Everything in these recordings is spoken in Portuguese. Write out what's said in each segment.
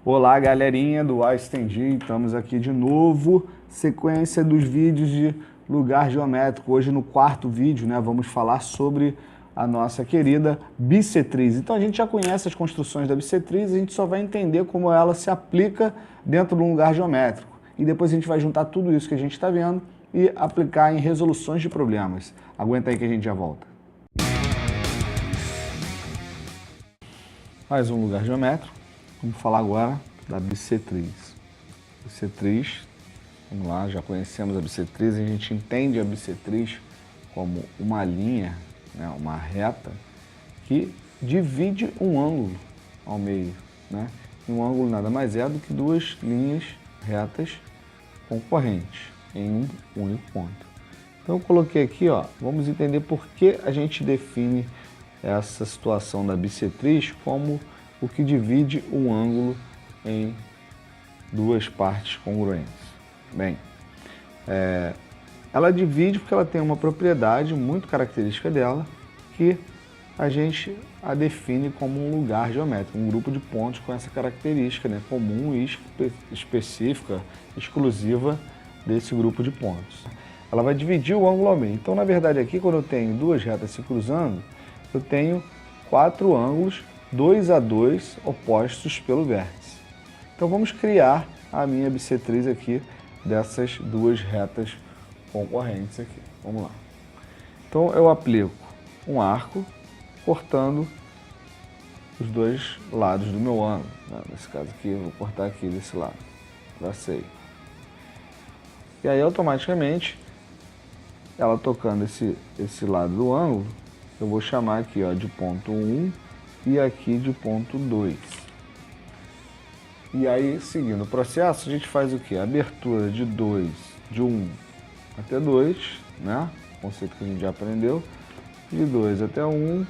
Olá, galerinha do Einstein, estamos aqui de novo, sequência dos vídeos de lugar geométrico. Hoje no quarto vídeo, né, vamos falar sobre a nossa querida bissetriz. Então a gente já conhece as construções da bissetriz, a gente só vai entender como ela se aplica dentro de um lugar geométrico. E depois a gente vai juntar tudo isso que a gente está vendo e aplicar em resoluções de problemas. Aguenta aí que a gente já volta. Mais um lugar geométrico. Vamos falar agora da bissetriz. Bissetriz, vamos lá, já conhecemos a bissetriz, a gente entende a bissetriz como uma linha, né, uma reta, que divide um ângulo ao meio, né? E um ângulo nada mais é do que duas linhas retas concorrentes em um único ponto. Então eu coloquei aqui, ó, vamos entender por que a gente define essa situação da bissetriz como o que divide um ângulo em duas partes congruentes. Bem, ela divide porque ela tem uma propriedade muito característica dela, que a gente a define como um lugar geométrico, um grupo de pontos com essa característica, né, comum e específica, exclusiva desse grupo de pontos. Ela vai dividir o ângulo ao meio. Então, na verdade, aqui, quando eu tenho duas retas se cruzando, eu tenho quatro ângulos 2 a 2 opostos pelo vértice. Então vamos criar a minha bissetriz aqui dessas duas retas concorrentes aqui. Vamos lá. Então eu aplico um arco cortando os dois lados do meu ângulo. Nesse caso aqui eu vou cortar aqui desse lado. Tracei. E aí automaticamente, ela tocando esse lado do ângulo, eu vou chamar aqui, ó, de ponto 1 e aqui de ponto 2. E aí, seguindo o processo, a gente faz o quê? Abertura de 1 até 2, né? Conceito que a gente já aprendeu. De 2 até 1,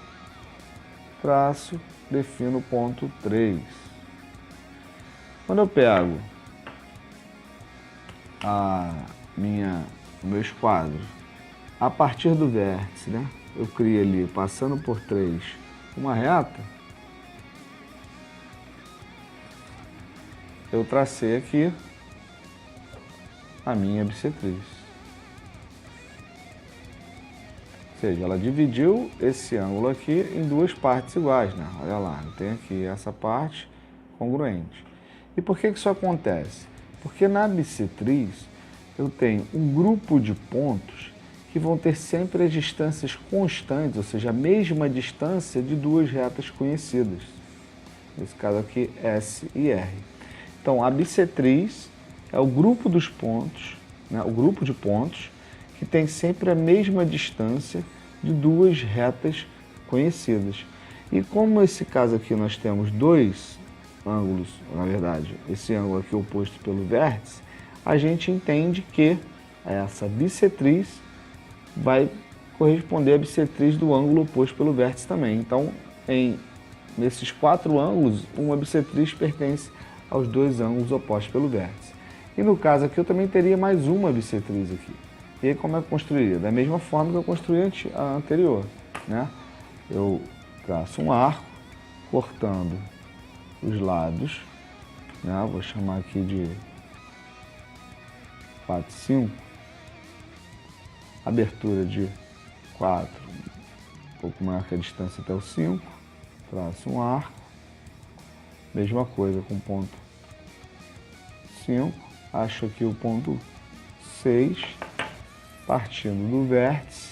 traço, defino o ponto 3. Quando eu pego meus quadros, a partir do vértice, né? Eu crio ali, passando por 3, uma reta, eu tracei aqui a minha bissetriz. Ou seja, ela dividiu esse ângulo aqui em duas partes iguais, né? Olha lá, eu tenho aqui essa parte congruente. E por que isso acontece? Porque na bissetriz eu tenho um grupo de pontos que vão ter sempre as distâncias constantes, ou seja, a mesma distância de duas retas conhecidas. Nesse caso aqui, S e R. Então, a bissetriz é o grupo dos pontos, né, o grupo de pontos que tem sempre a mesma distância de duas retas conhecidas. E como nesse caso aqui nós temos dois ângulos, na verdade, esse ângulo aqui oposto pelo vértice, a gente entende que essa bissetriz vai corresponder à bissetriz do ângulo oposto pelo vértice também. Então, nesses quatro ângulos, uma bissetriz pertence aos dois ângulos opostos pelo vértice. E no caso aqui, eu também teria mais uma bissetriz aqui. E aí, como é que eu construiria? Da mesma forma que eu construí a anterior, né? Eu traço um arco, cortando os lados, né? Vou chamar aqui de 4, 5. Abertura de 4, um pouco maior que a distância até o 5, traço um arco, mesma coisa com ponto 5, acho aqui o ponto 6, partindo do vértice,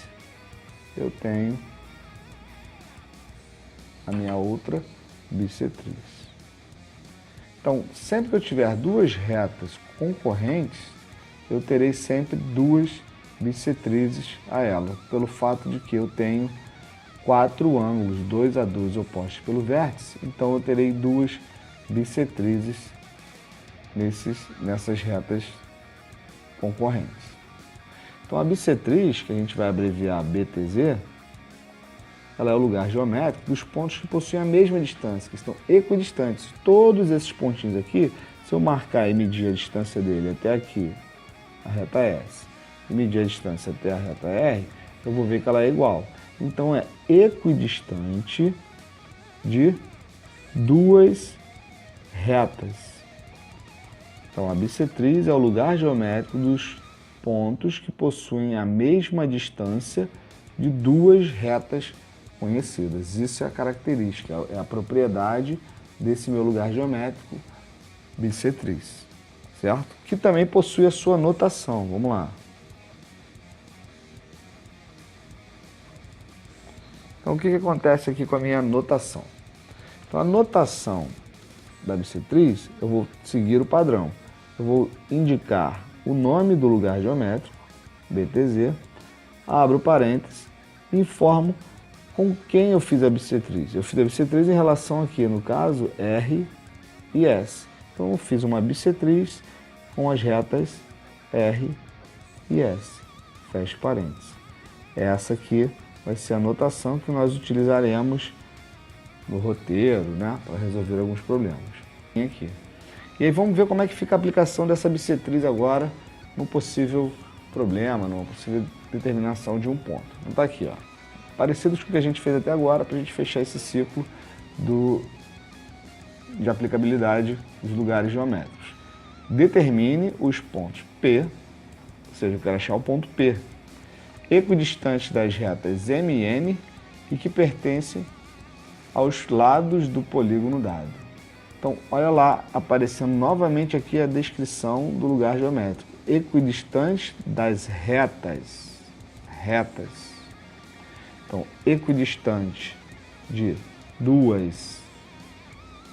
eu tenho a minha outra bissetriz. Então, sempre que eu tiver duas retas concorrentes, eu terei sempre duas bissetrizes a ela, pelo fato de que eu tenho quatro ângulos 2 a 2 opostos pelo vértice, então eu terei duas bissetrizes nessas retas concorrentes. Então a bissetriz, que a gente vai abreviar BTZ, ela é o lugar geométrico dos pontos que possuem a mesma distância, que estão equidistantes. Todos esses pontinhos aqui, se eu marcar e medir a distância dele até aqui, a reta S, e medir a distância até a reta R, eu vou ver que ela é igual. Então é equidistante de duas retas. Então, a bissetriz é o lugar geométrico dos pontos que possuem a mesma distância de duas retas conhecidas. Isso é a característica, é a propriedade desse meu lugar geométrico bissetriz, certo? Que também possui a sua notação. Vamos lá. Então, o que acontece aqui com a minha notação? Então, a notação da bissetriz, eu vou seguir o padrão. Eu vou indicar o nome do lugar geométrico, BTZ, abro parênteses, e informo com quem eu fiz a bissetriz. Eu fiz a bissetriz em relação aqui, no caso, R e S. Então, eu fiz uma bissetriz com as retas R e S. Fecho parênteses. Essa aqui vai ser a notação que nós utilizaremos no roteiro, né, para resolver alguns problemas. Aqui. E aí vamos ver como é que fica a aplicação dessa bissetriz agora no possível problema, numa possível determinação de um ponto. Então tá aqui, ó. Parecidos com o que a gente fez até agora, para a gente fechar esse ciclo de aplicabilidade dos lugares geométricos. Determine os pontos P, ou seja, eu quero achar o ponto P, equidistante das retas M e N e que pertencem aos lados do polígono dado. Então, olha lá, aparecendo novamente aqui a descrição do lugar geométrico. Equidistante das retas. Então, equidistante de duas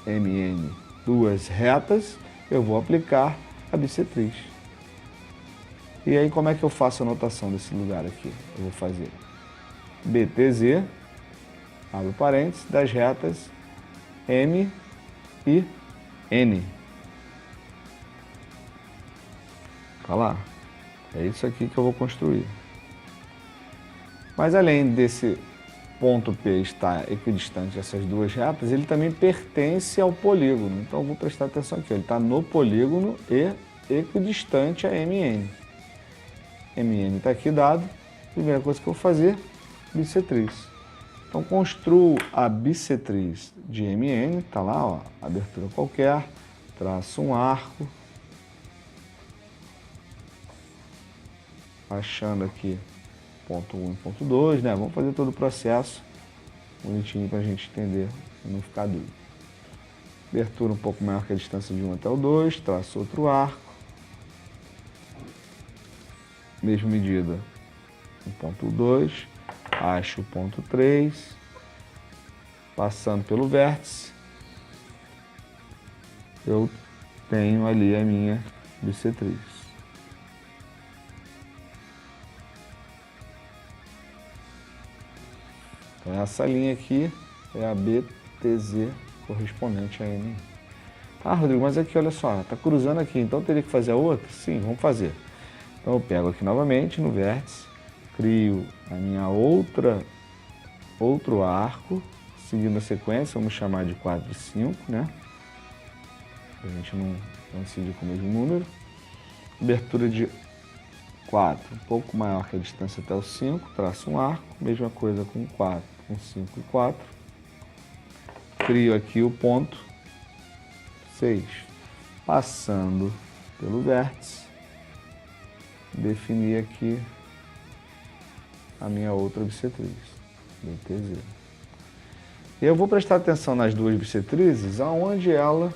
MN, duas retas, eu vou aplicar a bissetriz. E aí, como é que eu faço a notação desse lugar aqui? Eu vou fazer BTZ, abro parênteses, das retas M e N. Tá lá. É isso aqui que eu vou construir. Mas além desse ponto P estar equidistante dessas duas retas, ele também pertence ao polígono. Então eu vou prestar atenção aqui. Ele está no polígono e equidistante a MN. MN está aqui dado. Primeira coisa que eu vou fazer, bissetriz. Então, construo a bissetriz de MN, está lá, ó, abertura qualquer, traço um arco, achando aqui ponto 1 e ponto 2, né? Vamos fazer todo o processo bonitinho para a gente entender e não ficar dúvida. Abertura um pouco maior que a distância de 1 até o 2, traço outro arco, mesma medida, o ponto 2, acho o ponto 3, passando pelo vértice, eu tenho ali a minha bissetriz. Então essa linha aqui é a BTZ correspondente a M. Ah, Rodrigo, mas aqui, olha só, está cruzando aqui, então teria que fazer a outra? Sim, vamos fazer. Então eu pego aqui novamente no vértice, crio a minha outro arco, seguindo a sequência, vamos chamar de 4 e 5, né? A gente não coincide com o mesmo número. Abertura de 4, um pouco maior que a distância até o 5, traço um arco, mesma coisa com 4, com 5 e 4. Crio aqui o ponto 6, passando pelo vértice, definir aqui a minha outra bissetriz, BTZ. E eu vou prestar atenção nas duas bissetrizes, aonde ela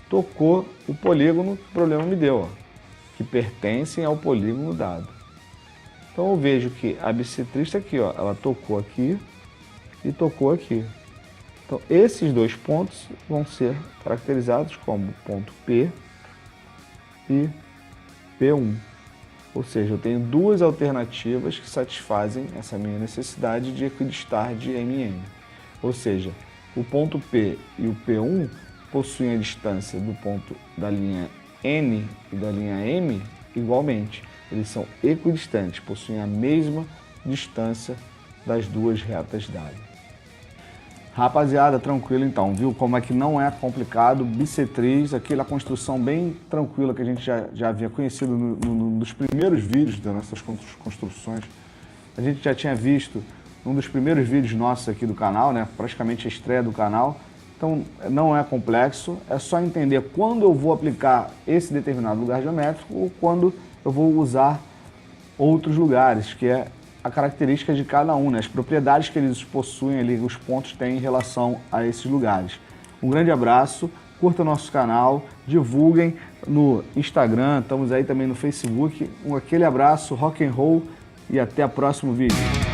tocou o polígono que o problema me deu, ó, que pertencem ao polígono dado. Então eu vejo que a bissetriz está aqui, ó, ela tocou aqui e tocou aqui. Então esses dois pontos vão ser caracterizados como ponto P e P1. Ou seja, eu tenho duas alternativas que satisfazem essa minha necessidade de equidistar de MN. Ou seja, o ponto P e o P1 possuem a distância do ponto da linha N e da linha M igualmente. Eles são equidistantes, possuem a mesma distância das duas retas dadas. Rapaziada, tranquilo então, viu como é que não é complicado, bissetriz, aquela construção bem tranquila que a gente já havia conhecido nos primeiros vídeos das nossas construções. A gente já tinha visto num dos primeiros vídeos nossos aqui do canal, né, praticamente a estreia do canal. Então não é complexo, é só entender quando eu vou aplicar esse determinado lugar geométrico ou quando eu vou usar outros lugares, que é a característica de cada um, né? As propriedades que eles possuem ali, os pontos têm em relação a esses lugares. Um grande abraço, curta o nosso canal, divulguem no Instagram, estamos aí também no Facebook. Aquele abraço, rock and roll e até o próximo vídeo.